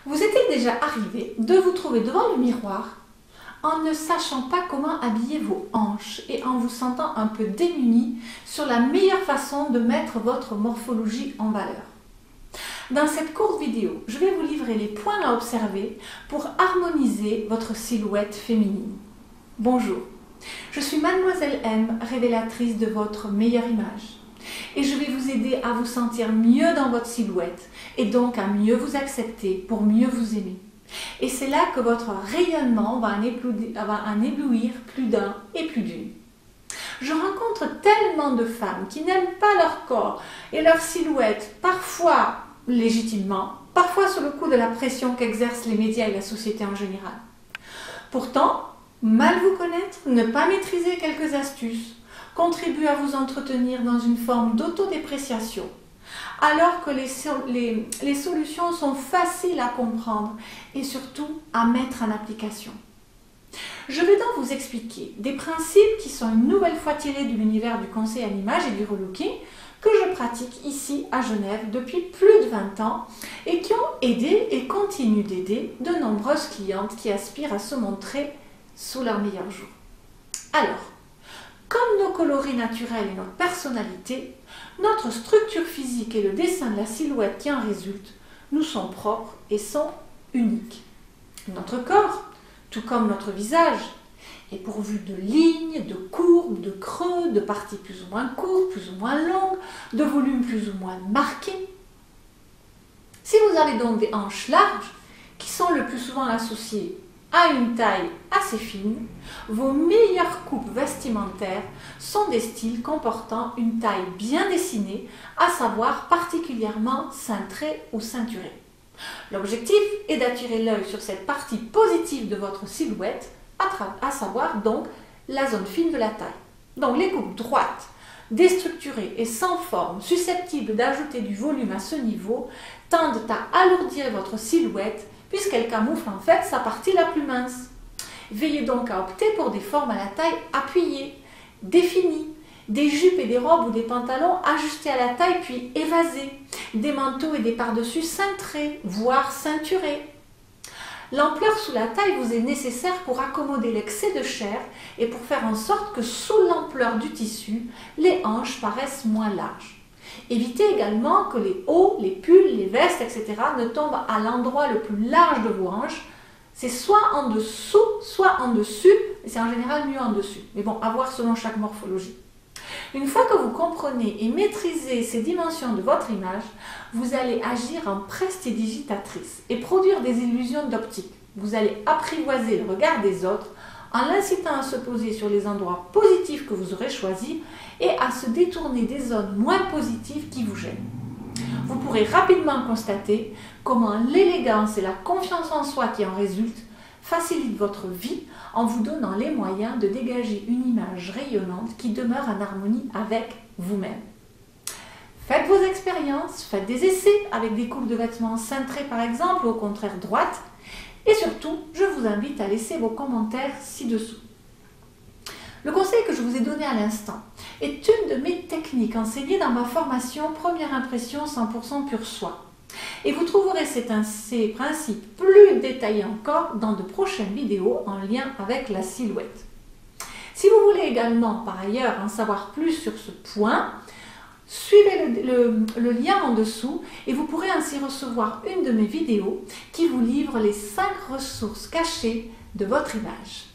Vous est-il déjà arrivé de vous trouver devant le miroir en ne sachant pas comment habiller vos hanches et en vous sentant un peu démuni sur la meilleure façon de mettre votre morphologie en valeur? Dans cette courte vidéo, je vais vous livrer les points à observer pour harmoniser votre silhouette féminine. Bonjour, je suis Mademoiselle M, révélatrice de votre meilleure image. Et je vais vous aider à vous sentir mieux dans votre silhouette et donc à mieux vous accepter pour mieux vous aimer. Et c'est là que votre rayonnement va en éblouir plus d'un et plus d'une. Je rencontre tellement de femmes qui n'aiment pas leur corps et leur silhouette, parfois légitimement, parfois sous le coup de la pression qu'exercent les médias et la société en général. Pourtant, mal vous connaître, ne pas maîtriser quelques astuces, contribue à vous entretenir dans une forme d'autodépréciation, alors que les solutions sont faciles à comprendre et surtout à mettre en application. Je vais donc vous expliquer des principes qui sont une nouvelle fois tirés de l'univers du conseil en image et du relooking que je pratique ici à Genève depuis plus de 20 ans et qui ont aidé et continuent d'aider de nombreuses clientes qui aspirent à se montrer sous leur meilleur jour. Alors, comme nos coloris naturels et notre personnalité, notre structure physique et le dessin de la silhouette qui en résulte nous sont propres et sont uniques. Notre corps, tout comme notre visage, est pourvu de lignes, de courbes, de creux, de parties plus ou moins courtes, plus ou moins longues, de volumes plus ou moins marqués. Si vous avez donc des hanches larges, qui sont le plus souvent associées à une taille assez fine, vos meilleures coupes vestimentaires sont des styles comportant une taille bien dessinée, à savoir particulièrement cintrée ou ceinturée. L'objectif est d'attirer l'œil sur cette partie positive de votre silhouette, à savoir donc la zone fine de la taille. Donc les coupes droites, déstructurées et sans forme, susceptibles d'ajouter du volume à ce niveau, tendent à alourdir votre silhouette puisqu'elle camoufle en fait sa partie la plus mince. Veillez donc à opter pour des formes à la taille appuyée, définies, des jupes et des robes ou des pantalons ajustés à la taille puis évasés, des manteaux et des pardessus cintrés, voire ceinturés. L'ampleur sous la taille vous est nécessaire pour accommoder l'excès de chair et pour faire en sorte que sous l'ampleur du tissu, les hanches paraissent moins larges. Évitez également que les hauts, les pulls, les vestes, etc. ne tombent à l'endroit le plus large de vos hanches. C'est soit en dessous, soit en dessus, et c'est en général mieux en dessus. Mais bon, à voir selon chaque morphologie. Une fois que vous comprenez et maîtrisez ces dimensions de votre image, vous allez agir en prestidigitatrice et produire des illusions d'optique. Vous allez apprivoiser le regard des autres en l'incitant à se poser sur les endroits positifs que vous aurez choisis et à se détourner des zones moins positives qui vous gênent. Vous pourrez rapidement constater comment l'élégance et la confiance en soi qui en résultent facilitent votre vie en vous donnant les moyens de dégager une image rayonnante qui demeure en harmonie avec vous-même. Faites vos expériences, faites des essais avec des coupes de vêtements cintrées par exemple ou au contraire droites. Et surtout, je vous invite à laisser vos commentaires ci-dessous. Le conseil que je vous ai donné à l'instant est une de mes techniques enseignées dans ma formation Première impression 100% pur soi. Et vous trouverez ces principes plus détaillés encore dans de prochaines vidéos en lien avec la silhouette. Si vous voulez également par ailleurs en savoir plus sur ce point, suivez le lien en dessous et vous pourrez ainsi recevoir une de mes vidéos qui vous livre les 5 ressources cachées de votre image.